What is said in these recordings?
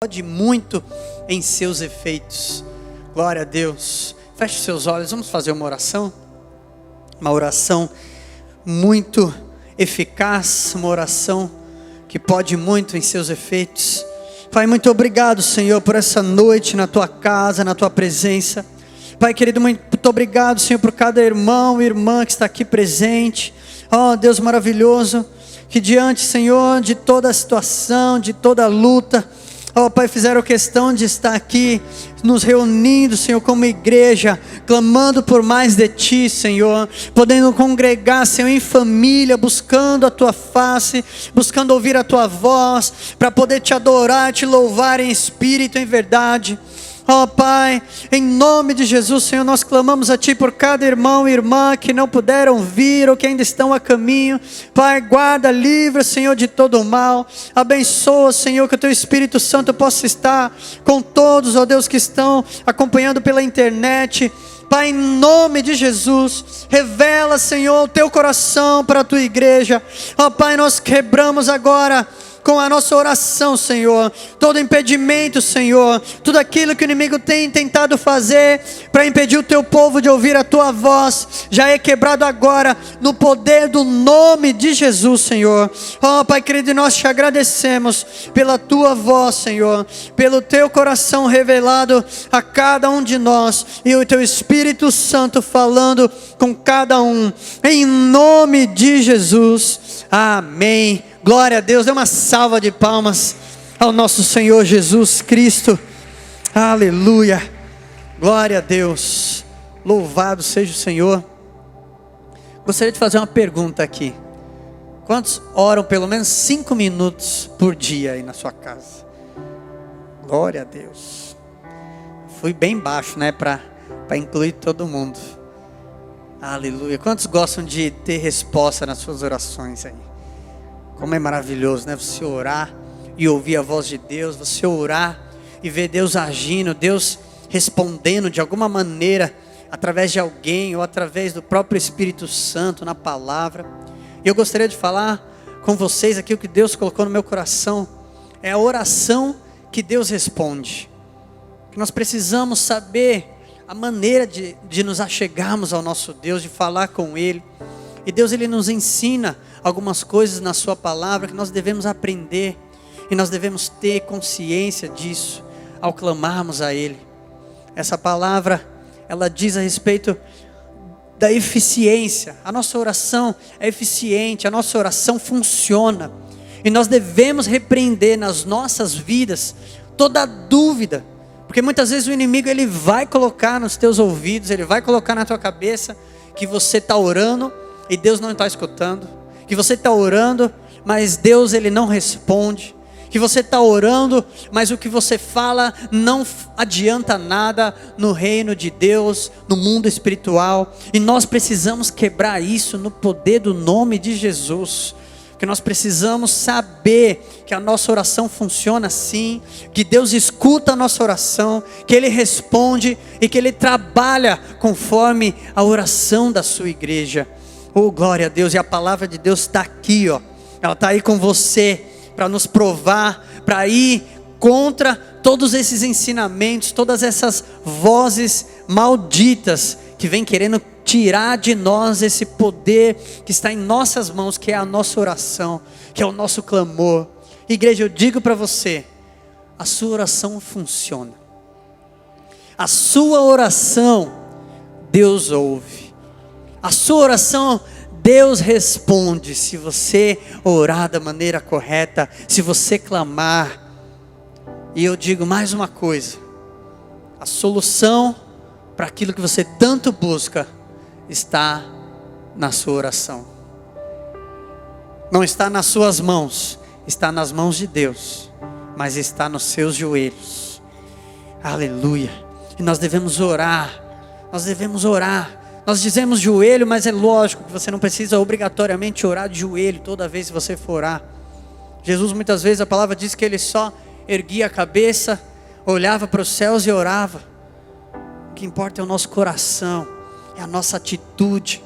pode muito em seus efeitos. Glória a Deus. Feche seus olhos, vamos fazer uma oração muito eficaz, uma oração que pode muito em seus efeitos. Pai, muito obrigado, Senhor, por essa noite na tua casa, na tua presença. Pai querido, muito obrigado, Senhor, por cada irmão e irmã que está aqui presente. Oh, Deus maravilhoso, que diante, Senhor, de toda a situação, de toda a luta, oh Pai, fizeram questão de estar aqui, nos reunindo, Senhor, como igreja, clamando por mais de Ti, Senhor, podendo congregar, Senhor, em família, buscando a Tua face, buscando ouvir a Tua voz, para poder Te adorar, Te louvar em espírito e em verdade. Oh Pai, em nome de Jesus, Senhor, nós clamamos a Ti por cada irmão e irmã que não puderam vir ou que ainda estão a caminho. Pai, guarda, livra, Senhor, de todo o mal. Abençoa, Senhor, que o Teu Espírito Santo possa estar com todos, ó Deus, que estão acompanhando pela internet. Pai, em nome de Jesus, revela, Senhor, o Teu coração para a Tua igreja. Ó Pai, nós quebramos agora com a nossa oração, Senhor, todo impedimento, Senhor, tudo aquilo que o inimigo tem tentado fazer para impedir o Teu povo de ouvir a Tua voz, já é quebrado agora, no poder do nome de Jesus, Senhor. Oh Pai querido, nós Te agradecemos pela Tua voz, Senhor, pelo Teu coração revelado a cada um de nós, e o Teu Espírito Santo falando com cada um, em nome de Jesus, amém. Glória a Deus, dê uma salva de palmas ao nosso Senhor Jesus Cristo, aleluia, glória a Deus, louvado seja o Senhor. Gostaria de fazer uma pergunta aqui: quantos oram pelo menos 5 minutos por dia aí na sua casa? Glória a Deus, fui bem baixo, né, para incluir todo mundo, aleluia. Quantos gostam de ter resposta nas suas orações aí? Como é maravilhoso, né? Você orar e ouvir a voz de Deus, você orar e ver Deus agindo, Deus respondendo de alguma maneira, através de alguém ou através do próprio Espírito Santo na palavra. E eu gostaria de falar com vocês aqui o que Deus colocou no meu coração, é a oração que Deus responde. Que nós precisamos saber a maneira de nos achegarmos ao nosso Deus, de falar com Ele. E Deus, Ele nos ensina algumas coisas na sua palavra que nós devemos aprender, e nós devemos ter consciência disso ao clamarmos a Ele. Essa palavra, ela diz a respeito da eficiência. A nossa oração é eficiente, a nossa oração funciona, e nós devemos repreender nas nossas vidas toda a dúvida, porque muitas vezes o inimigo, ele vai colocar nos teus ouvidos, ele vai colocar na tua cabeça que você está orando e Deus não está escutando, que você está orando, mas Deus, Ele não responde, que você está orando, mas o que você fala não adianta nada no reino de Deus, no mundo espiritual. E nós precisamos quebrar isso no poder do nome de Jesus, que nós precisamos saber que a nossa oração funciona assim, que Deus escuta a nossa oração, que Ele responde e que Ele trabalha conforme a oração da sua igreja. Oh, glória a Deus, e a palavra de Deus está aqui, ó. Ela está aí com você, para nos provar, para ir contra todos esses ensinamentos, todas essas vozes malditas, que vem querendo tirar de nós esse poder que está em nossas mãos, que é a nossa oração, que é o nosso clamor. Igreja, eu digo para você, a sua oração funciona, a sua oração Deus ouve, a sua oração Deus responde, se você orar da maneira correta, se você clamar. E eu digo mais uma coisa: a solução para aquilo que você tanto busca está na sua oração. Não está nas suas mãos, está nas mãos de Deus, mas está nos seus joelhos. Aleluia. E nós devemos orar, nós devemos orar. Nós dizemos joelho, mas é lógico que você não precisa obrigatoriamente orar de joelho toda vez que você for orar. Jesus, muitas vezes, a palavra diz que Ele só erguia a cabeça, olhava para os céus e orava. O que importa é o nosso coração, é a nossa atitude,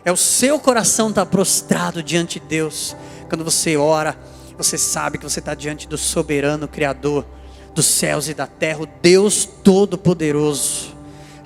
é o seu coração estar prostrado diante de Deus. Quando você ora, você sabe que você está diante do soberano Criador, dos céus e da terra, o Deus Todo-Poderoso.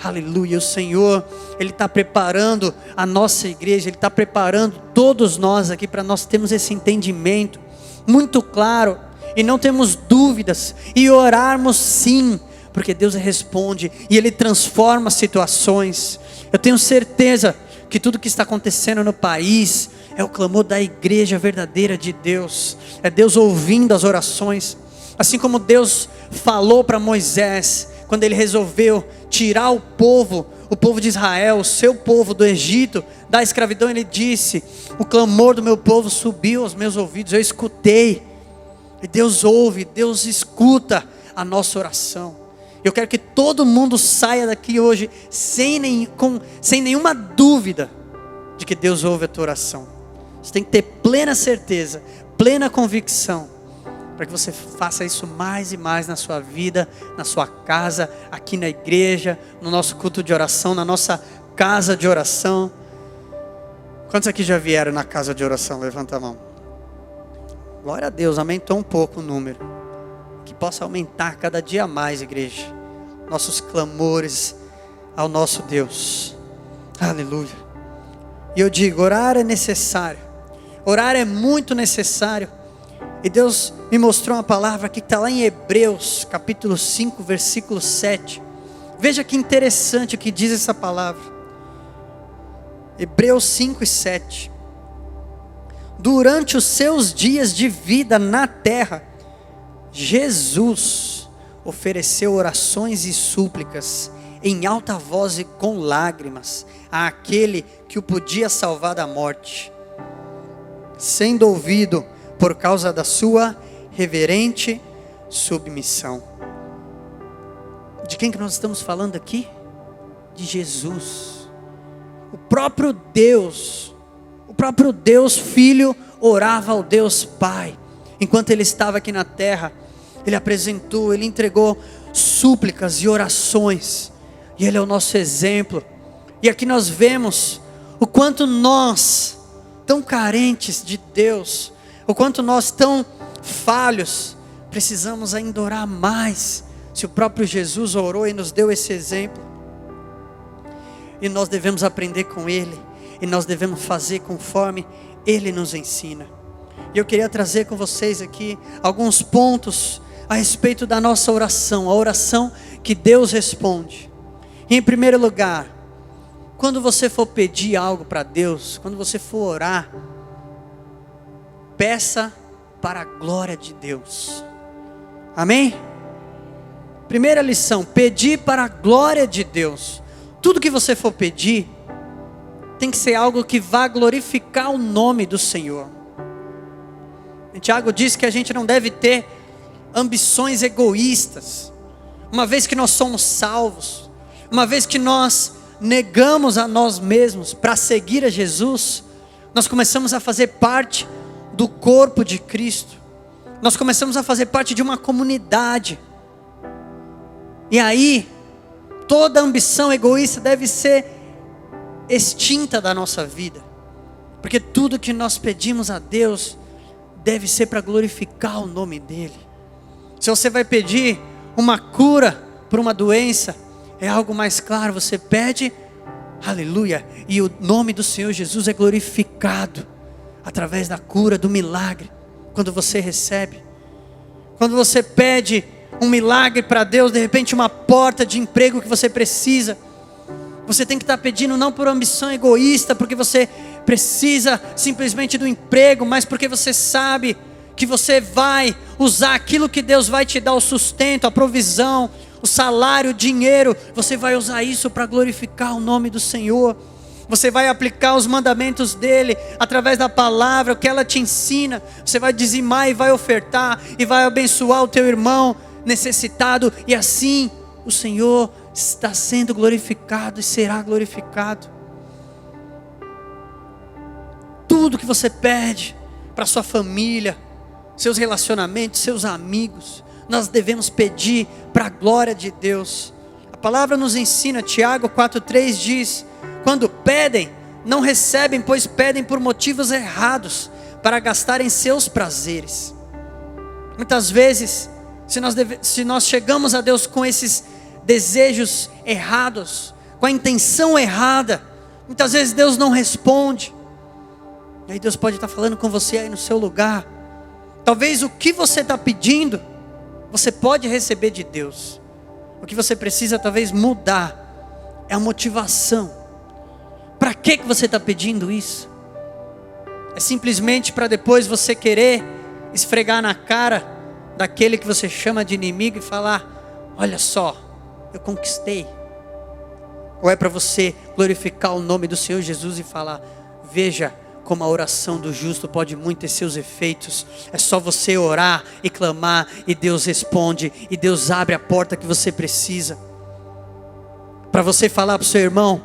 Aleluia, o Senhor, Ele está preparando a nossa igreja, Ele está preparando todos nós aqui para nós termos esse entendimento muito claro e não temos dúvidas e orarmos sim, porque Deus responde e Ele transforma situações. Eu tenho certeza que tudo que está acontecendo no país é o clamor da igreja verdadeira de Deus, é Deus ouvindo as orações, assim como Deus falou para Moisés, quando Ele resolveu tirar o povo de Israel, o seu povo do Egito, da escravidão. Ele disse: o clamor do meu povo subiu aos meus ouvidos, eu escutei. E Deus ouve, Deus escuta a nossa oração. Eu quero que todo mundo saia daqui hoje sem nenhuma dúvida de que Deus ouve a tua oração. Você tem que ter plena certeza, plena convicção, para que você faça isso mais e mais na sua vida, na sua casa, aqui na igreja, no nosso culto de oração, na nossa casa de oração. Quantos aqui já vieram na casa de oração? Levanta a mão. Glória a Deus, aumentou um pouco o número. Que possa aumentar cada dia mais, igreja, nossos clamores ao nosso Deus. Aleluia. E eu digo, orar é necessário. Orar é muito necessário. E Deus me mostrou uma palavra aqui que está lá em Hebreus, capítulo 5, versículo 7. Veja que interessante o que diz essa palavra. Hebreus 5 e 7. Durante os seus dias de vida na terra, Jesus ofereceu orações e súplicas em alta voz e com lágrimas àquele que o podia salvar da morte, sendo ouvido por causa da sua reverente submissão. De quem que nós estamos falando aqui? De Jesus. O próprio Deus Filho orava ao Deus Pai. Enquanto Ele estava aqui na terra, Ele apresentou, Ele entregou súplicas e orações. E Ele é o nosso exemplo. E aqui nós vemos o quanto nós, tão carentes de Deus, o quanto nós tão falhos, precisamos ainda orar mais. Se o próprio Jesus orou e nos deu esse exemplo, e nós devemos aprender com Ele, e nós devemos fazer conforme Ele nos ensina. E eu queria trazer com vocês aqui alguns pontos a respeito da nossa oração, a oração que Deus responde. E em primeiro lugar, quando você for pedir algo para Deus, quando você for orar, peça para a glória de Deus. Amém? Primeira lição, pedir para a glória de Deus. Tudo que você for pedir, tem que ser algo que vá glorificar o nome do Senhor. E Tiago diz que a gente não deve ter ambições egoístas. Uma vez que nós somos salvos, uma vez que nós negamos a nós mesmos para seguir a Jesus, nós começamos a fazer parte do corpo de Cristo. Nós começamos a fazer parte de uma comunidade. E aí, toda ambição egoísta deve ser extinta da nossa vida. Porque tudo que nós pedimos a Deus deve ser para glorificar o nome dEle. Se você vai pedir uma cura por uma doença, é algo mais claro, você pede, aleluia, e o nome do Senhor Jesus é glorificado através da cura, do milagre, quando você recebe. Quando você pede um milagre para Deus, de repente uma porta de emprego que você precisa, você tem que estar pedindo não por ambição egoísta, porque você precisa simplesmente do emprego, mas porque você sabe que você vai usar aquilo que Deus vai te dar, o sustento, a provisão, o salário, o dinheiro, você vai usar isso para glorificar o nome do Senhor. Você vai aplicar os mandamentos dEle, através da palavra, o que ela te ensina. Você vai dizimar e vai ofertar, e vai abençoar o teu irmão necessitado, e assim o Senhor está sendo glorificado e será glorificado. Tudo que você pede para sua família, seus relacionamentos, seus amigos, nós devemos pedir para a glória de Deus. A palavra nos ensina, Tiago 4,3 diz: quando pedem, não recebem, pois pedem por motivos errados, para gastarem seus prazeres. Muitas vezes se nós chegamos a Deus com esses desejos errados, com a intenção errada, muitas vezes Deus não responde. E aí Deus pode estar falando com você aí no seu lugar. Talvez o que você está pedindo, você pode receber de Deus. O que você precisa talvez mudar é a motivação. Para que você está pedindo isso? É simplesmente para depois você querer esfregar na cara daquele que você chama de inimigo e falar: olha só, eu conquistei. Ou é para você glorificar o nome do Senhor Jesus e falar: veja como a oração do justo pode muito ter seus efeitos. É só você orar e clamar, e Deus responde, e Deus abre a porta que você precisa. Para você falar para o seu irmão: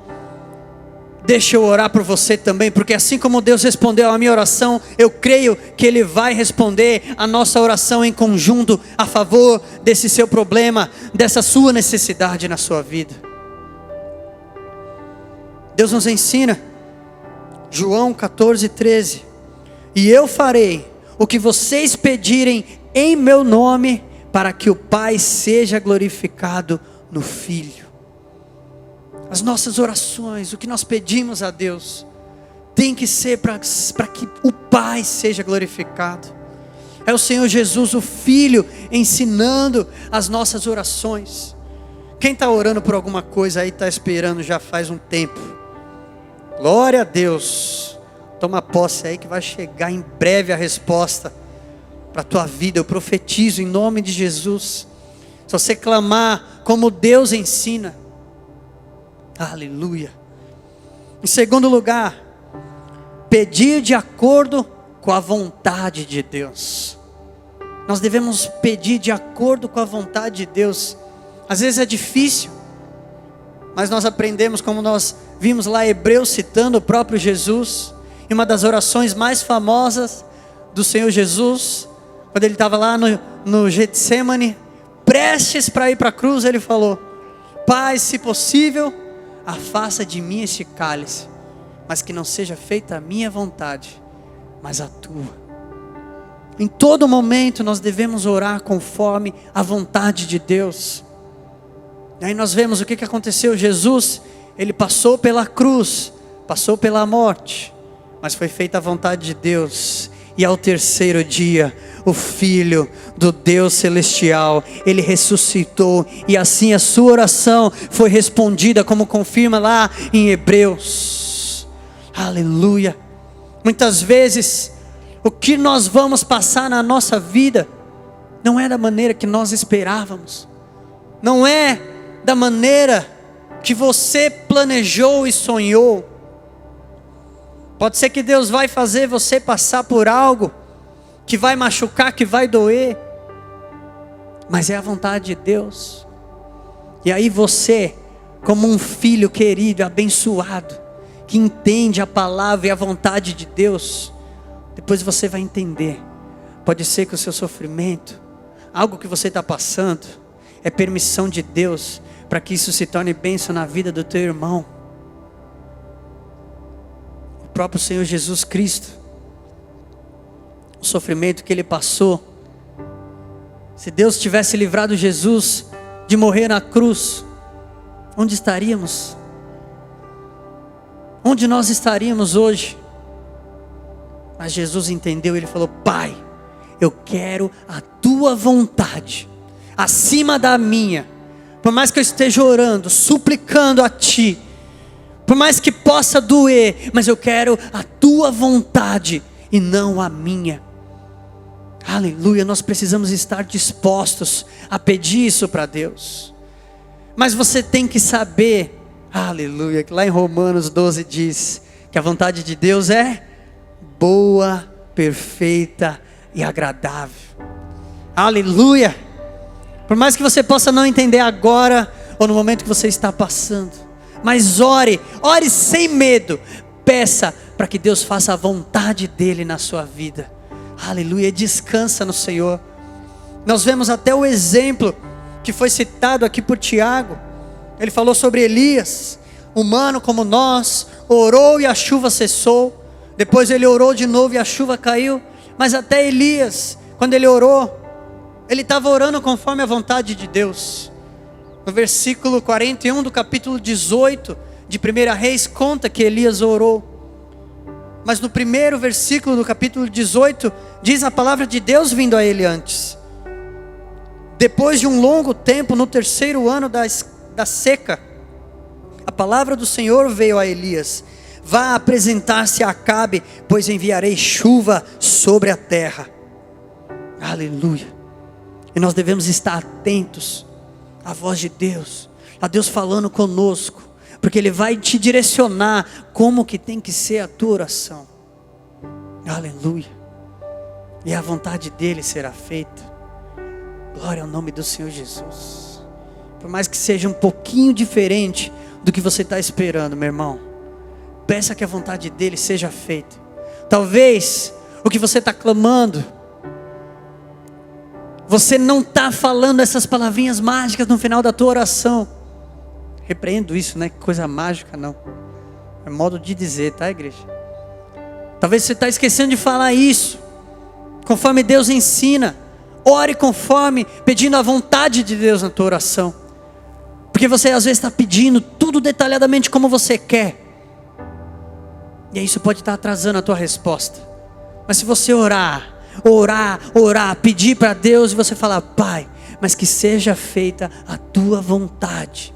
deixa eu orar por você também, porque assim como Deus respondeu a minha oração, eu creio que Ele vai responder a nossa oração em conjunto, a favor desse seu problema, dessa sua necessidade na sua vida. Deus nos ensina, João 14:13, e eu farei o que vocês pedirem em meu nome, para que o Pai seja glorificado no Filho. As nossas orações, o que nós pedimos a Deus, tem que ser para que o Pai seja glorificado. É o Senhor Jesus, o Filho, ensinando as nossas orações. Quem está orando por alguma coisa aí, está esperando já faz um tempo. Glória a Deus. Toma posse aí que vai chegar em breve a resposta para a tua vida. Eu profetizo em nome de Jesus. Se você clamar como Deus ensina. Aleluia. Em segundo lugar, pedir de acordo com a vontade de Deus. Nós devemos pedir de acordo com a vontade de Deus. Às vezes é difícil, mas nós aprendemos, como nós vimos lá Hebreus citando o próprio Jesus, em uma das orações mais famosas do Senhor Jesus, quando ele estava lá no Getsemane, prestes para ir para a cruz, ele falou: Pai, se possível, afasta de mim este cálice, mas que não seja feita a minha vontade, mas a tua. Em todo momento nós devemos orar conforme a vontade de Deus. E aí nós vemos o que aconteceu. Jesus, ele passou pela cruz, passou pela morte, mas foi feita a vontade de Deus. E ao terceiro dia, o Filho do Deus Celestial, ele ressuscitou, e assim a sua oração foi respondida, como confirma lá em Hebreus. Aleluia. Muitas vezes, o que nós vamos passar na nossa vida, não é da maneira que nós esperávamos, não é da maneira que você planejou e sonhou. Pode ser que Deus vai fazer você passar por algo que vai machucar, que vai doer, mas é a vontade de Deus. E aí você, como um filho querido, abençoado, que entende a palavra e a vontade de Deus, depois você vai entender. Pode ser que o seu sofrimento, algo que você está passando, é permissão de Deus, para que isso se torne bênção na vida do teu irmão. O próprio Senhor Jesus Cristo, o sofrimento que ele passou, se Deus tivesse livrado Jesus de morrer na cruz, onde estaríamos? Onde nós estaríamos hoje? Mas Jesus entendeu, ele falou: Pai, eu quero a tua vontade acima da minha. Por mais que eu esteja orando, suplicando a ti, por mais que possa doer, mas eu quero a tua vontade e não a minha. Aleluia. Nós precisamos estar dispostos a pedir isso para Deus. Mas você tem que saber, aleluia, que lá em Romanos 12 diz que a vontade de Deus é boa, perfeita e agradável. Aleluia. Por mais que você possa não entender agora, ou no momento que você está passando, mas ore sem medo, peça para que Deus faça a vontade dEle na sua vida. Aleluia, descansa no Senhor. Nós vemos até o exemplo que foi citado aqui por Tiago. Ele falou sobre Elias, humano como nós, orou e a chuva cessou. Depois ele orou de novo e a chuva caiu. Mas até Elias, quando ele orou, Ele estava orando conforme a vontade de Deus. No versículo 41 do capítulo 18 de 1 Reis, conta que Elias orou. Mas no primeiro versículo do capítulo 18, diz a palavra de Deus vindo a ele antes. Depois de um longo tempo, no terceiro ano da seca, a palavra do Senhor veio a Elias: vá apresentar-se a Acabe, pois enviarei chuva sobre a terra. Aleluia. E nós devemos estar atentos à voz de Deus, a Deus falando conosco, porque Ele vai te direcionar como que tem que ser a tua oração. Aleluia. E a vontade dEle será feita. Glória ao nome do Senhor Jesus. Por mais que seja um pouquinho diferente do que você está esperando, meu irmão, peça que a vontade dEle seja feita. Talvez o que você está clamando, você não está falando essas palavrinhas mágicas no final da tua oração. Repreendo isso, né? Coisa mágica não. É modo de dizer, tá, igreja? Talvez você está esquecendo de falar isso. Conforme Deus ensina. Ore conforme, pedindo a vontade de Deus na tua oração. Porque você às vezes está pedindo tudo detalhadamente como você quer. E isso pode estar atrasando a tua resposta. Mas se você orar, pedir para Deus, e você falar: Pai, mas que seja feita a tua vontade.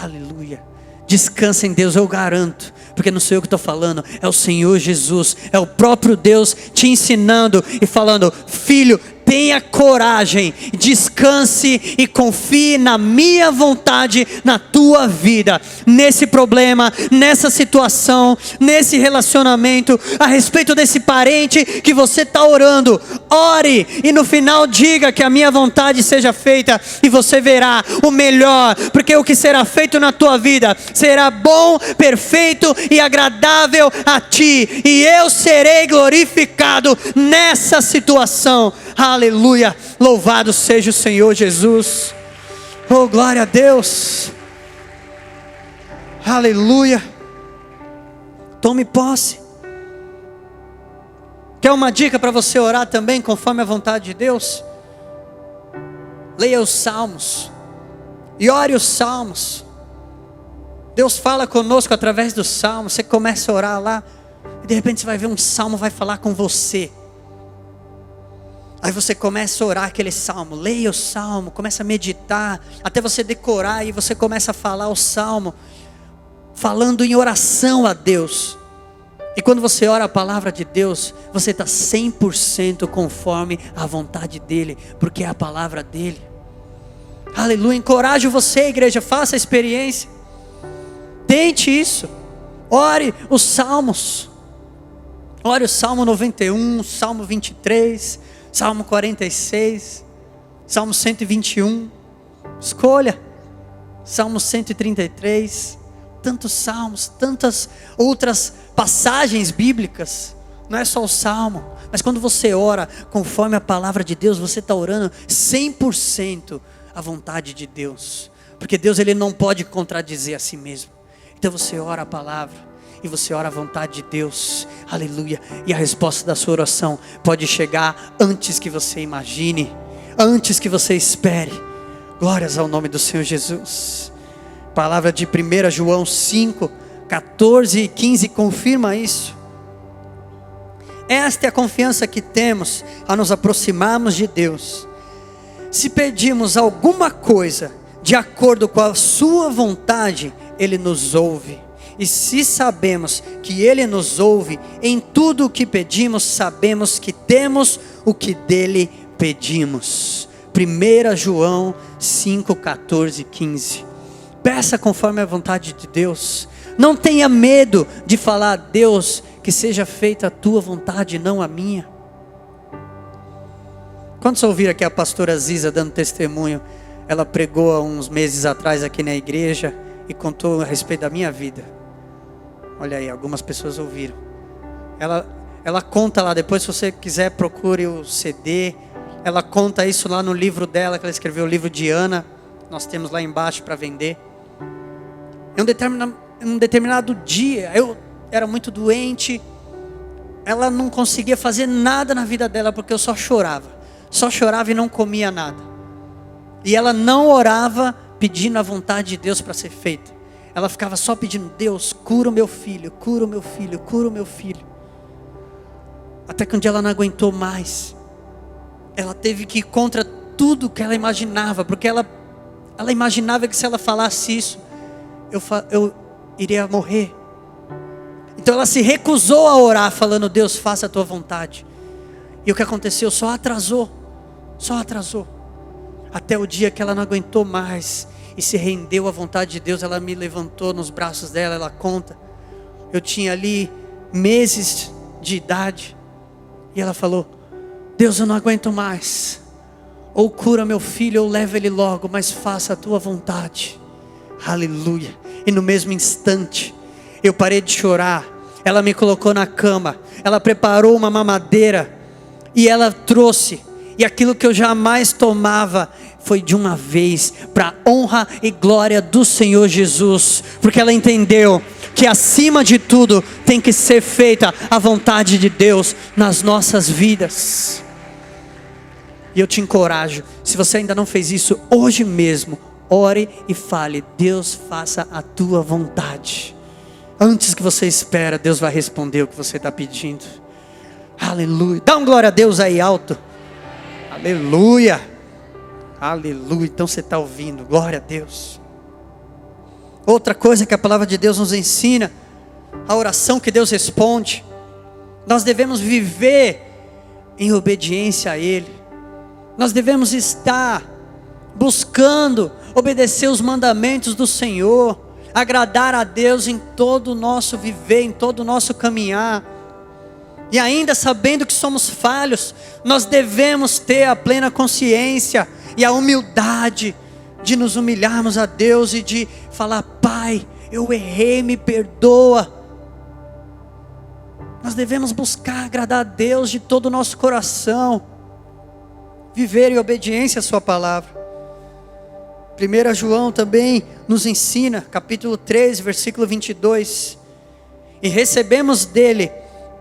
Aleluia. Descansa em Deus, eu garanto, porque não sou eu que estou falando, é o Senhor Jesus, é o próprio Deus te ensinando e falando: filho, tenha coragem, descanse e confie na minha vontade na tua vida, nesse problema, nessa situação, nesse relacionamento, a respeito desse parente que você está orando. Ore e no final diga que a minha vontade seja feita, e você verá o melhor, porque o que será feito na tua vida será bom, perfeito e agradável a ti, e eu serei glorificado nessa situação. Aleluia, louvado seja o Senhor Jesus. Oh, glória a Deus. Aleluia. Tome posse. Quer uma dica para você orar também conforme a vontade de Deus? Leia os salmos e ore os salmos. Deus fala conosco através dos salmos. Você começa a orar lá e de repente você vai ver um salmo vai falar com você. Aí você começa a orar aquele salmo, leia o salmo, começa a meditar, até você decorar, e você começa a falar o salmo, falando em oração a Deus. E quando você ora a palavra de Deus, você está 100% conforme a vontade dEle, porque é a palavra dEle. Aleluia, encorajo você, igreja, faça a experiência, tente isso, ore os salmos, ore o Salmo 91, Salmo 23, Salmo 46, Salmo 121, escolha, Salmo 133, tantos salmos, tantas outras passagens bíblicas, não é só o salmo, mas quando você ora conforme a palavra de Deus, você está orando 100% a vontade de Deus, porque Deus Ele não pode contradizer a si mesmo. Então você ora a palavra, e você ora a vontade de Deus, aleluia, e a resposta da sua oração pode chegar antes que você imagine, antes que você espere. Glórias ao nome do Senhor Jesus. Palavra de 1 João 5, 14 e 15 confirma isso. Esta é a confiança que temos a nos aproximarmos de Deus. Se pedimos alguma coisa de acordo com a sua vontade, Ele nos ouve. E se sabemos que Ele nos ouve, em tudo o que pedimos, sabemos que temos o que dele pedimos. 1 João 5, 14 e 15. Peça conforme a vontade de Deus. Não tenha medo de falar a Deus: que seja feita a tua vontade, não a minha. Quantos ouviram aqui a pastora Ziza dando testemunho? Ela pregou há uns meses atrás aqui na igreja e contou a respeito da minha vida. Olha aí, algumas pessoas ouviram. Ela conta lá, depois se você quiser procure o CD. Ela conta isso lá no livro dela, que ela escreveu, o livro de Ana. Nós temos lá embaixo para vender. Em um determinado dia, eu era muito doente. Ela não conseguia fazer nada na vida dela, porque eu só chorava. só chorava e não comia nada. E ela não orava pedindo a vontade de Deus para ser feita. Ela ficava só pedindo: Deus, cura o meu filho, cura o meu filho, cura o meu filho. Até que um dia ela não aguentou mais. Ela teve que ir contra tudo que ela imaginava, porque ela imaginava que se ela falasse isso, eu iria morrer. Então ela se recusou a orar, falando: Deus, faça a tua vontade. E o que aconteceu? Só atrasou. Até o dia que ela não aguentou mais e se rendeu à vontade de Deus. Ela me levantou nos braços dela, ela conta. Eu tinha ali meses de idade. E ela falou: Deus, eu não aguento mais. Ou cura meu filho, ou leva ele logo, mas faça a tua vontade. Aleluia. E no mesmo instante, eu parei de chorar. Ela me colocou na cama. Ela preparou uma mamadeira. E ela trouxe. E aquilo que eu jamais tomava foi de uma vez, para honra e glória do Senhor Jesus. Porque ela entendeu que acima de tudo tem que ser feita a vontade de Deus nas nossas vidas. E eu te encorajo, se você ainda não fez isso, hoje mesmo, ore e fale: Deus, faça a tua vontade. Antes que você espera, Deus vai responder o que você está pedindo. Aleluia. Dá um glória a Deus aí alto. Aleluia. Aleluia. Então você está ouvindo, glória a Deus. Outra coisa que a palavra de Deus nos ensina, a oração que Deus responde, nós devemos viver em obediência a Ele. Nós devemos estar buscando obedecer os mandamentos do Senhor, agradar a Deus em todo o nosso viver, em todo o nosso caminhar. E ainda sabendo que somos falhos, nós devemos ter a plena consciência e a humildade de nos humilharmos a Deus e de falar: Pai, eu errei, me perdoa. Nós devemos buscar agradar a Deus de todo o nosso coração, viver em obediência à sua palavra. 1 João também nos ensina, capítulo 3, versículo 22. E recebemos dele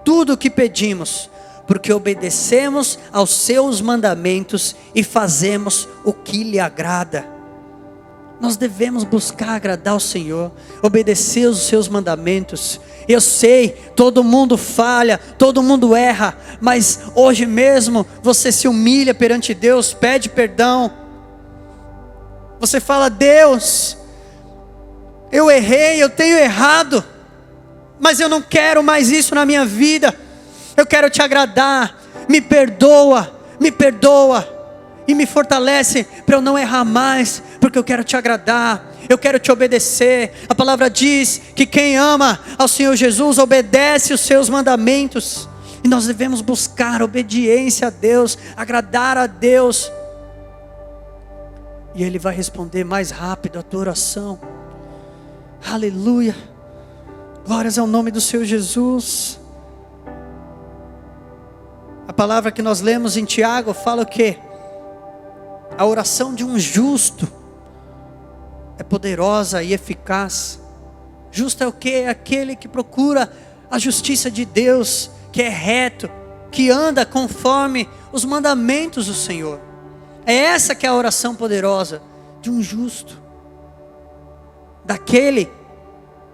tudo o que pedimos, porque obedecemos aos seus mandamentos e fazemos o que lhe agrada. Nós devemos buscar agradar ao Senhor, obedecer os seus mandamentos. Eu sei, todo mundo falha, todo mundo erra, mas hoje mesmo você se humilha perante Deus, pede perdão. Você fala: Deus, eu errei, eu tenho errado, mas eu não quero mais isso na minha vida. Eu quero te agradar, me perdoa e me fortalece para eu não errar mais, porque eu quero te agradar, eu quero te obedecer. A palavra diz que quem ama ao Senhor Jesus obedece os seus mandamentos, e nós devemos buscar obediência a Deus, agradar a Deus, e Ele vai responder mais rápido a tua oração. Aleluia, glórias ao nome do Senhor Jesus. A palavra que nós lemos em Tiago fala o quê? A oração de um justo é poderosa e eficaz. Justo é o quê? É aquele que procura a justiça de Deus, que é reto, que anda conforme os mandamentos do Senhor. É essa que é a oração poderosa de um justo, daquele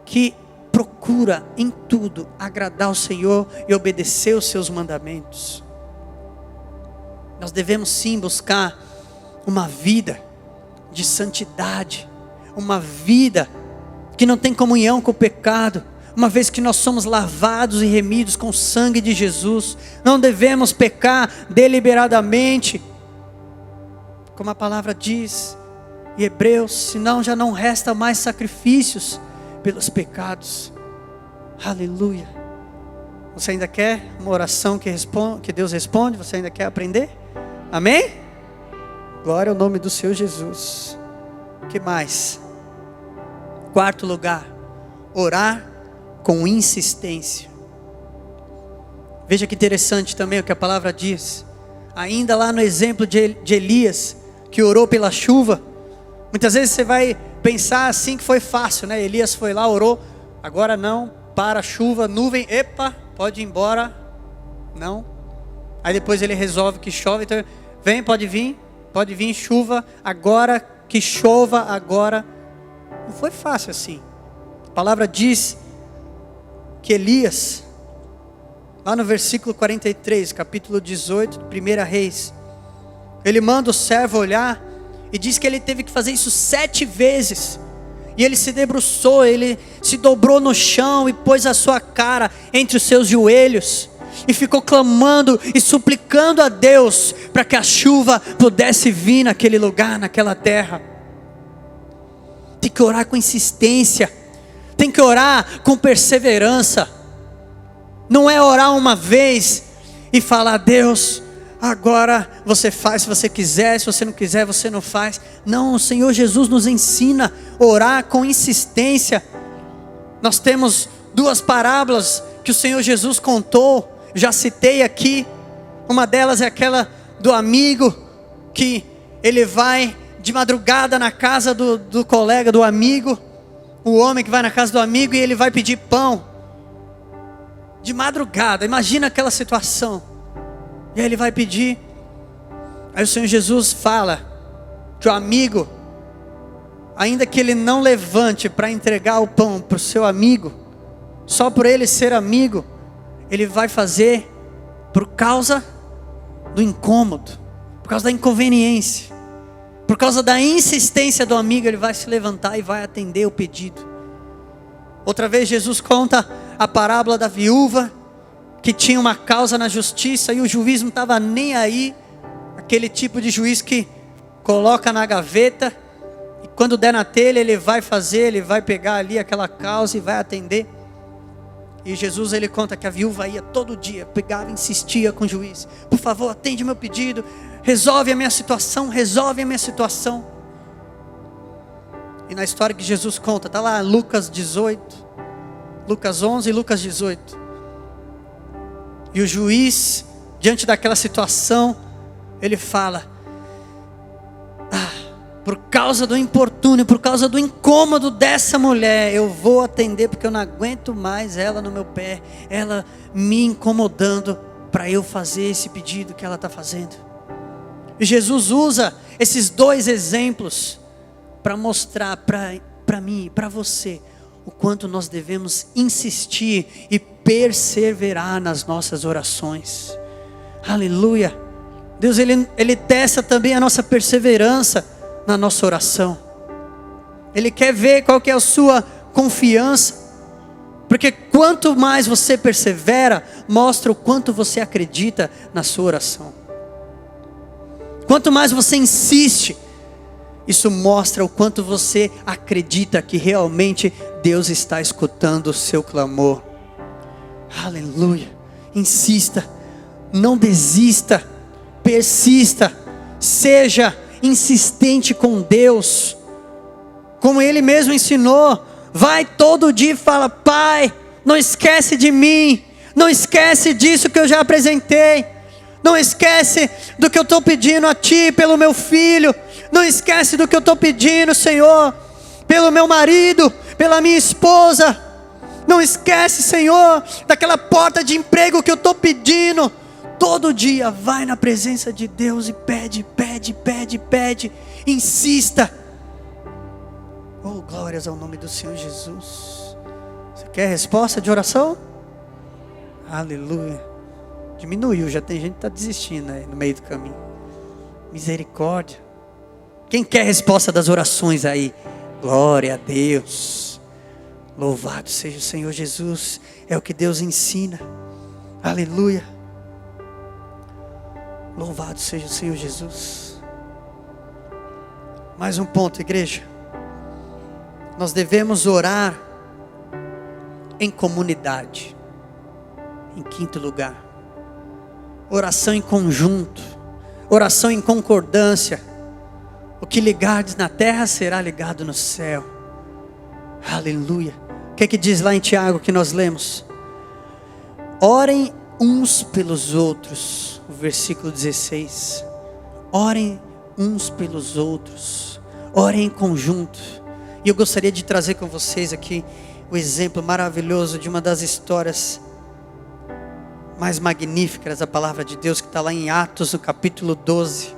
que procura em tudo agradar ao Senhor e obedecer os seus mandamentos. Nós devemos sim buscar uma vida de santidade, uma vida que não tem comunhão com o pecado, uma vez que nós somos lavados e remidos com o sangue de Jesus. Não devemos pecar deliberadamente, como a palavra diz em Hebreus, senão já não resta mais sacrifícios pelos pecados. Aleluia. Você ainda quer uma oração que Deus responde? Você ainda quer aprender? Amém? Glória ao nome do Senhor Jesus. O que mais? Quarto lugar, orar com insistência. Veja que interessante também o que a palavra diz. Ainda lá no exemplo de Elias, que orou pela chuva. Muitas vezes você vai pensar assim que foi fácil, né? Elias foi lá, orou, agora não, para a chuva, nuvem, epa, pode ir embora, não. Aí depois ele resolve que chove, então Vem, pode vir chuva agora, que chova agora. Não foi fácil assim. A palavra diz que Elias, lá no versículo 43, capítulo 18, 1 Reis, ele manda o servo olhar e diz que ele teve que fazer isso 7 vezes. E ele se debruçou, ele se dobrou no chão e pôs a sua cara entre os seus joelhos e ficou clamando e suplicando a Deus para que a chuva pudesse vir naquele lugar, naquela terra. Tem que orar com insistência, tem que orar com perseverança. Não é orar uma vez e falar: Deus, agora você faz se você quiser, se você não quiser você não faz. Não, o Senhor Jesus nos ensina a orar com insistência. Nós temos 2 parábolas que o Senhor Jesus contou, já citei aqui. Uma delas é aquela do amigo, que ele vai de madrugada na casa do colega, do amigo. O homem que vai na casa do amigo e ele vai pedir pão de madrugada. Imagina aquela situação. E aí ele vai pedir. Aí o Senhor Jesus fala que o amigo, ainda que ele não levante para entregar o pão para o seu amigo, só por ele ser amigo, ele vai fazer por causa do incômodo, por causa da inconveniência, por causa da insistência do amigo. Ele vai se levantar e vai atender o pedido. Outra vez Jesus conta a parábola da viúva, que tinha uma causa na justiça e o juiz não estava nem aí. Aquele tipo de juiz que coloca na gaveta e quando der na telha ele vai fazer, ele vai pegar ali aquela causa e vai atender. E Jesus, ele conta que a viúva ia todo dia, pegava, insistia com o juiz: por favor, atende meu pedido, resolve a minha situação, resolve a minha situação. E na história que Jesus conta, está lá Lucas 18, Lucas 11 e Lucas 18. E o juiz, diante daquela situação, ele fala: por causa do importúnio, por causa do incômodo dessa mulher, eu vou atender, porque eu não aguento mais ela no meu pé, ela me incomodando para eu fazer esse pedido que ela está fazendo. E Jesus usa esses 2 exemplos para mostrar para mim e para você o quanto nós devemos insistir e perseverar nas nossas orações. Aleluia. Deus ele testa também a nossa perseverança na nossa oração. Ele quer ver qual que é a sua confiança, porque quanto mais você persevera, mostra o quanto você acredita na sua oração. Quanto mais você insiste, isso mostra o quanto você acredita que realmente Deus está escutando o seu clamor. Aleluia. Insista, não desista, persista, seja insistente com Deus, como Ele mesmo ensinou. Vai todo dia e fala: Pai, não esquece de mim, não esquece disso que eu já apresentei, não esquece do que eu estou pedindo a Ti pelo meu filho, não esquece do que eu estou pedindo, Senhor, pelo meu marido, pela minha esposa. Não esquece, Senhor, daquela porta de emprego que eu estou pedindo. Todo dia vai na presença de Deus e pede, pede, pede, pede. Insista. Oh, glórias ao nome do Senhor Jesus. Você quer resposta de oração? Aleluia. Diminuiu, já tem gente que está desistindo aí no meio do caminho. Misericórdia. Quem quer resposta das orações aí? Glória a Deus. Louvado seja o Senhor Jesus. É o que Deus ensina. Aleluia. Louvado seja o Senhor Jesus. Mais um ponto, igreja. Nós devemos orar em comunidade. Em quinto lugar, oração em conjunto, oração em concordância. O que ligardes na terra será ligado no céu. Aleluia. O que é que diz lá em Tiago que nós lemos? Orem uns pelos outros. O versículo 16. Orem uns pelos outros. Orem em conjunto. E eu gostaria de trazer com vocês aqui o exemplo maravilhoso de uma das histórias mais magníficas da palavra de Deus, que está lá em Atos, no capítulo 12.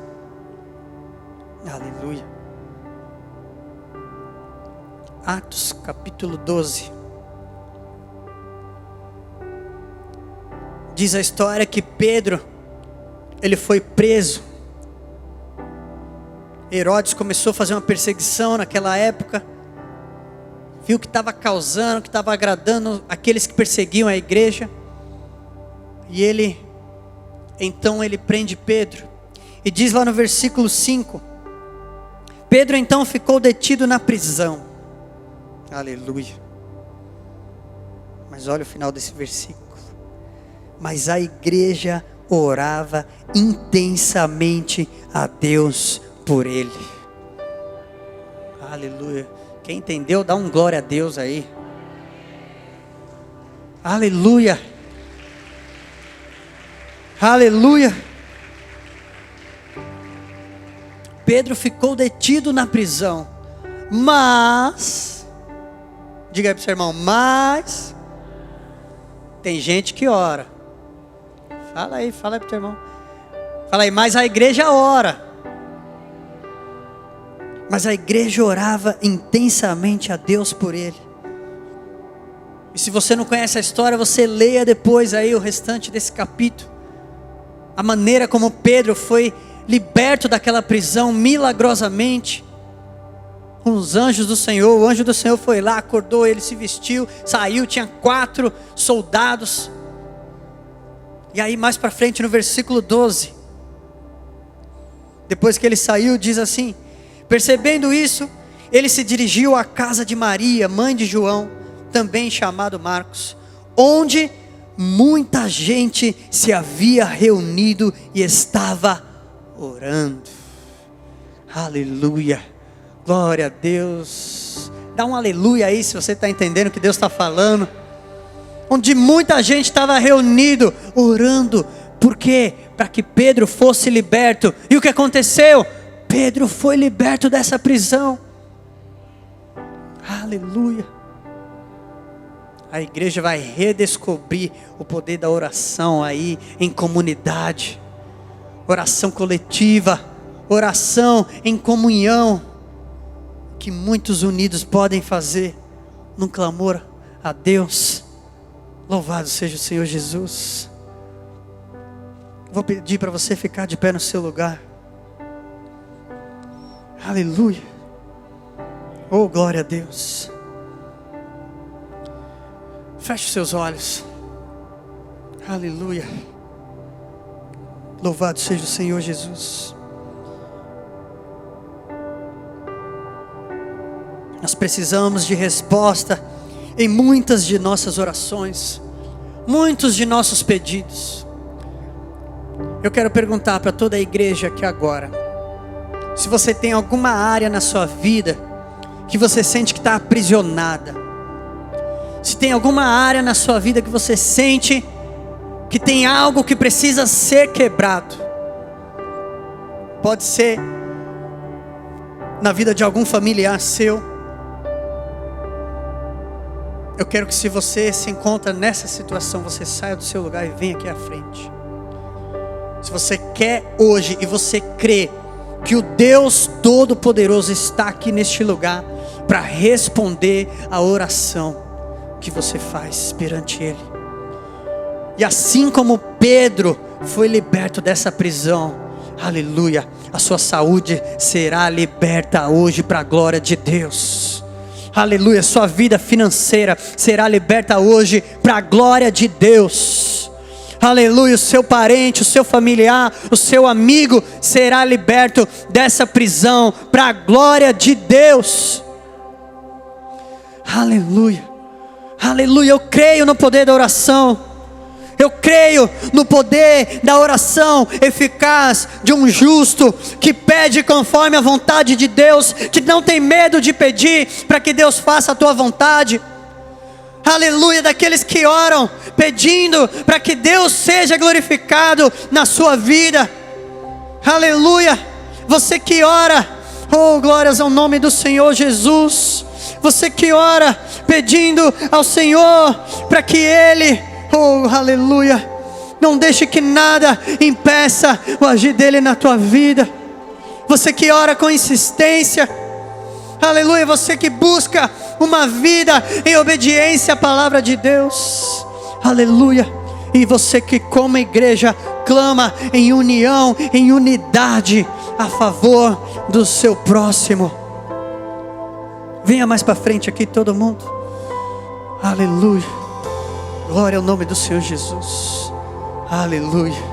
Aleluia. Atos, capítulo 12. Diz a história que Pedro, ele foi preso. Herodes começou a fazer uma perseguição naquela época. Viu que estava causando, que estava agradando aqueles que perseguiam a igreja. E então ele prende Pedro. E diz lá no versículo 5. Pedro então ficou detido na prisão. Aleluia. Mas olha o final desse versículo. Mas a igreja orava intensamente a Deus por ele. Aleluia. Quem entendeu, dá um glória a Deus aí. Aleluia. Aleluia. Pedro ficou detido na prisão. Mas, diga aí para o seu irmão, mas tem gente que ora. Fala aí para o teu irmão. Fala aí, mas a igreja ora. Mas a igreja orava intensamente a Deus por ele. E se você não conhece a história, você leia depois aí o restante desse capítulo. A maneira como Pedro foi liberto daquela prisão milagrosamente. Com os anjos do Senhor. O anjo do Senhor foi lá, acordou ele, se vestiu, saiu, tinha 4 soldados. E aí mais para frente no versículo 12. Depois que ele saiu, diz assim: percebendo isso, ele se dirigiu à casa de Maria, mãe de João, também chamado Marcos, onde muita gente se havia reunido e estava orando. Aleluia, glória a Deus. Dá um aleluia aí se você está entendendo o que Deus está falando. Onde muita gente estava reunido, orando. Por quê? Para que Pedro fosse liberto. E o que aconteceu? Pedro foi liberto dessa prisão. Aleluia. A igreja vai redescobrir o poder da oração aí em comunidade. Oração coletiva. Oração em comunhão. Que muitos unidos podem fazer num clamor a Deus. Louvado seja o Senhor Jesus. Vou pedir para você ficar de pé no seu lugar. Aleluia. Oh, glória a Deus. Feche os seus olhos. Aleluia. Louvado seja o Senhor Jesus. Nós precisamos de resposta em muitas de nossas orações, muitos de nossos pedidos. Eu quero perguntar para toda a igreja aqui agora, se você tem alguma área na sua vida que você sente que está aprisionada, se tem alguma área na sua vida que você sente que tem algo que precisa ser quebrado, pode ser na vida de algum familiar seu. Eu quero que, se você se encontra nessa situação, você saia do seu lugar e venha aqui à frente. Se você quer hoje e você crê que o Deus Todo-Poderoso está aqui neste lugar para responder a oração que você faz perante Ele. E assim como Pedro foi liberto dessa prisão, aleluia, a sua saúde será liberta hoje para a glória de Deus. Aleluia, sua vida financeira será liberta hoje para a glória de Deus. Aleluia, o seu parente, o seu familiar, o seu amigo será liberto dessa prisão para a glória de Deus. Aleluia, aleluia, eu creio no poder da oração. Eu creio no poder da oração eficaz de um justo que pede conforme a vontade de Deus, que não tem medo de pedir para que Deus faça a tua vontade. Aleluia, daqueles que oram pedindo para que Deus seja glorificado na sua vida. Aleluia, você que ora, oh, glórias ao nome do Senhor Jesus. Você que ora pedindo ao Senhor para que Ele, oh, aleluia, Não deixe que nada impeça o agir dele na tua vida. Você que ora com insistência, aleluia, você que busca uma vida em obediência à palavra de Deus, aleluia. E você que como igreja clama em união, em unidade a favor do seu próximo. Venha mais para frente aqui todo mundo. Aleluia. Glória ao nome do Senhor Jesus. Aleluia.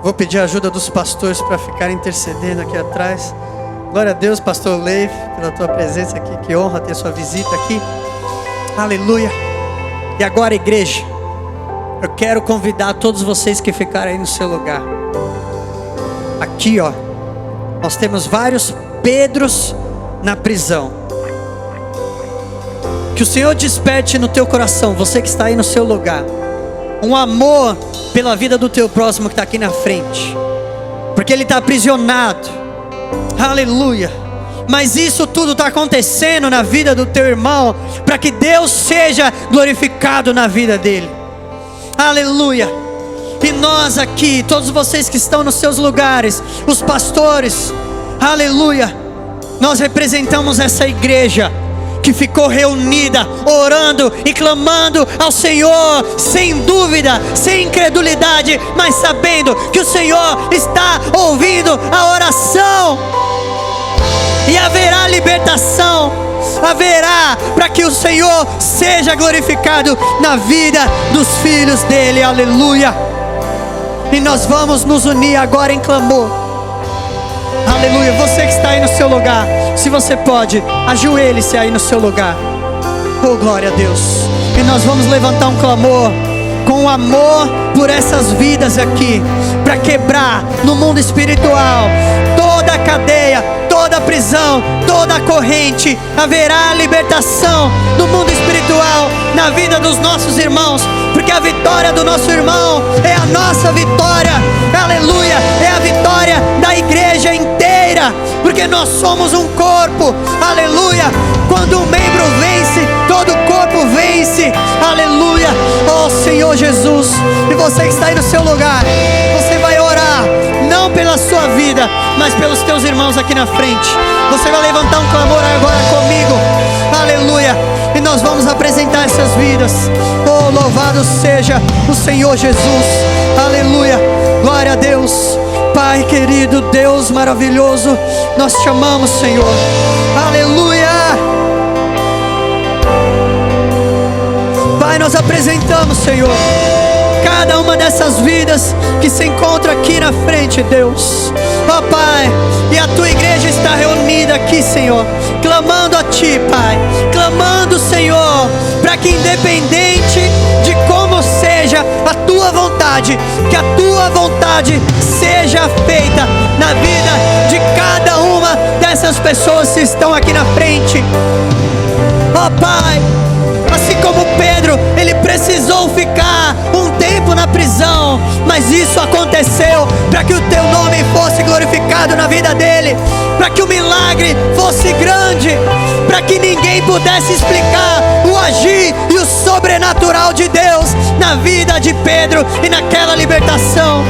Vou pedir a ajuda dos pastores para ficarem intercedendo aqui atrás. Glória a Deus, pastor Leif, pela tua presença aqui. Que honra ter sua visita aqui. Aleluia. E agora, igreja, eu quero convidar todos vocês que ficarem aí no seu lugar. Aqui, ó, nós temos vários Pedros na prisão. Que o Senhor desperte no teu coração, você que está aí no seu lugar, um amor pela vida do teu próximo que está aqui na frente, porque ele está aprisionado, aleluia. Mas isso tudo está acontecendo na vida do teu irmão, para que Deus seja glorificado na vida dele, aleluia. E nós aqui, todos vocês que estão nos seus lugares, os pastores, aleluia, nós representamos essa igreja que ficou reunida, orando e clamando ao Senhor, sem dúvida, sem incredulidade, mas sabendo que o Senhor está ouvindo a oração, e haverá libertação, haverá, para que o Senhor seja glorificado na vida dos filhos dele, aleluia. E nós vamos nos unir agora em clamor, aleluia. Você que está aí no seu lugar, se você pode, ajoelhe-se aí no seu lugar. Oh, glória a Deus. E nós vamos levantar um clamor com amor por essas vidas aqui, para quebrar no mundo espiritual toda a cadeia, toda a prisão, toda a corrente. Haverá libertação no mundo espiritual, na vida dos nossos irmãos, porque a vitória do nosso irmão é a nossa vitória, aleluia. É a vitória da igreja inteira, porque nós somos um corpo, aleluia. Quando um membro vence, todo o corpo vence, aleluia. Oh Senhor Jesus, e você que está aí no seu lugar, você vai orar, não pela sua vida, mas pelos teus irmãos aqui na frente. Você vai levantar um clamor agora comigo, aleluia. E nós vamos apresentar essas vidas. Oh, louvado seja o Senhor Jesus, aleluia. Glória a Deus. Pai querido, Deus maravilhoso, nós te amamos, Senhor, aleluia. Pai, nós apresentamos, Senhor, cada uma dessas vidas que se encontra aqui na frente, Deus. Ó Pai, e a tua igreja está reunida aqui, Senhor, clamando a Ti, Pai, clamando, Senhor, para que independente de como seja a Tua vontade, que a Tua vontade seja feita na vida de cada uma dessas pessoas que estão aqui na frente. Ó Pai, assim como Pedro, ele precisou ficar um tempo na prisão, mas isso aconteceu para que o teu nome fosse glorificado na vida dele, para que o milagre fosse grande, para que ninguém pudesse explicar o agir e o sobrenatural de Deus na vida de Pedro e naquela libertação.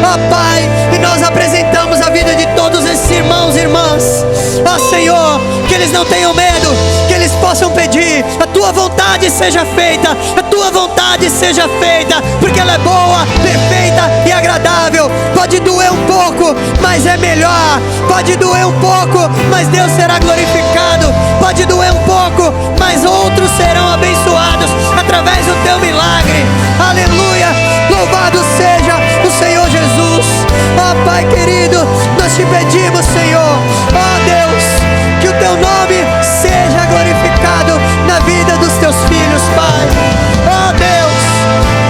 Ó Pai, e nós apresentamos a vida de todos esses irmãos e irmãs. Ó Senhor, que eles não tenham medo, que eles possam pedir: a tua vontade seja feita, a tua vontade seja feita, porque ela é boa, perfeita e agradável. Pode doer um pouco, mas é melhor. Pode doer um pouco, mas Deus será glorificado. Pode doer um pouco, mas outros serão abençoados através do teu milagre, aleluia. Louvado seja o Senhor Jesus. Ó Pai querido, nós te pedimos, Senhor, ó Deus, que o teu nome seja glorificado na vida dos teus filhos, Pai. Ó Deus,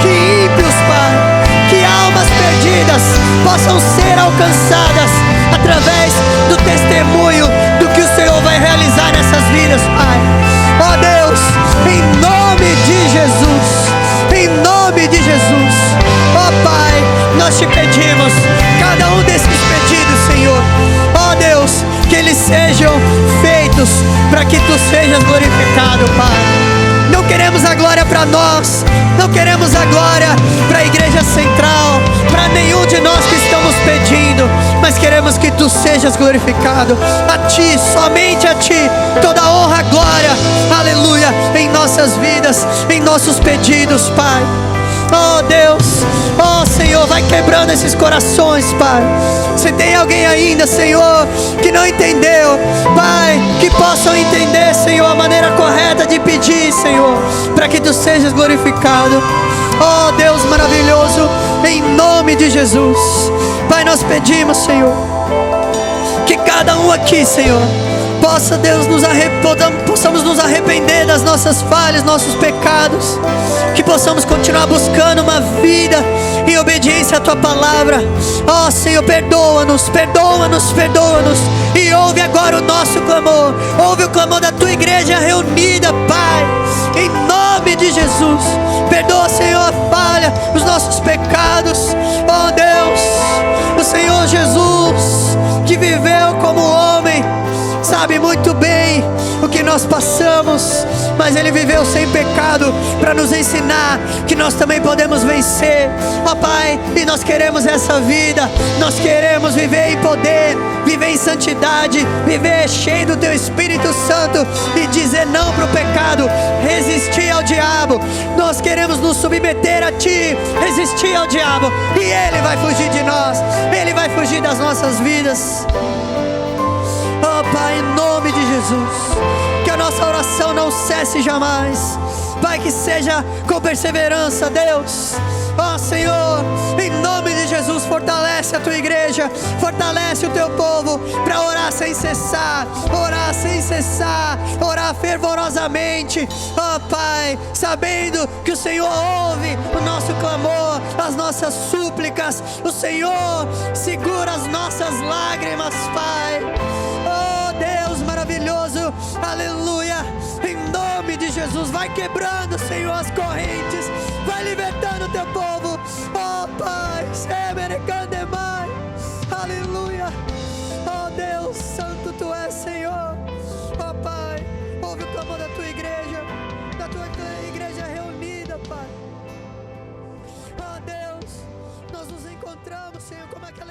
que ímpios, Pai, que almas perdidas possam ser alcançadas através do testemunho do que o Senhor vai realizar nessas vidas, Pai. Ó Deus, em nome de Jesus, em nome de Jesus, ó Pai, nós te pedimos cada um desses pedidos, Senhor, ó Deus, que eles sejam feitos para que Tu sejas glorificado, Pai. Não queremos a glória para nós, não queremos a glória para a igreja central, para nenhum de nós que estamos pedindo, mas queremos que tu sejas glorificado. A ti, somente a ti, toda a honra, glória, aleluia, em nossas vidas, em nossos pedidos, Pai. Oh Deus, oh Senhor, vai quebrando esses corações, Pai. Se tem alguém ainda, Senhor, que não entendeu, Pai, que possam entender, Senhor, a maneira correta de pedir, Senhor, para que tu sejas glorificado. Oh Deus maravilhoso, em nome de Jesus, Pai, nós pedimos, Senhor, que cada um aqui, Senhor, possa, Deus, possamos nos arrepender das nossas falhas, nossos pecados, que possamos continuar buscando uma vida em obediência à Tua Palavra. Ó Senhor, perdoa-nos, perdoa-nos, perdoa-nos, e ouve agora o nosso clamor, ouve o clamor da Tua igreja reunida, Pai, em nome de Jesus. Perdoa, Senhor, a falha, os nossos pecados. Ó Deus, o Senhor Jesus, que viveu como homem, sabe muito bem o que nós passamos, mas Ele viveu sem pecado para nos ensinar que nós também podemos vencer, ó Pai, e nós queremos essa vida, nós queremos viver em poder, viver em santidade, viver cheio do Teu Espírito Santo e dizer não para o pecado, resistir ao diabo. Nós queremos nos submeter a Ti, resistir ao diabo, e Ele vai fugir de nós, Ele vai fugir das nossas vidas. Oh Pai, em nome de Jesus, que a nossa oração não cesse jamais, Pai, que seja com perseverança, Deus. Ó Senhor, em nome de Jesus, fortalece a Tua igreja, fortalece o Teu povo para orar sem cessar, orar sem cessar, orar fervorosamente, ó Pai, sabendo que o Senhor ouve o nosso clamor, as nossas súplicas, o Senhor segura as nossas lágrimas, Pai. Oh Deus maravilhoso, aleluia, em nome de Jesus, vai quebrando, Senhor, as correntes, vai libertando o Teu povo, oh Pai, aleluia, oh Deus santo Tu és, Senhor, oh Pai, ouve o clamor da Tua igreja reunida, Pai. Oh Deus, nós nos encontramos, Senhor, como aquela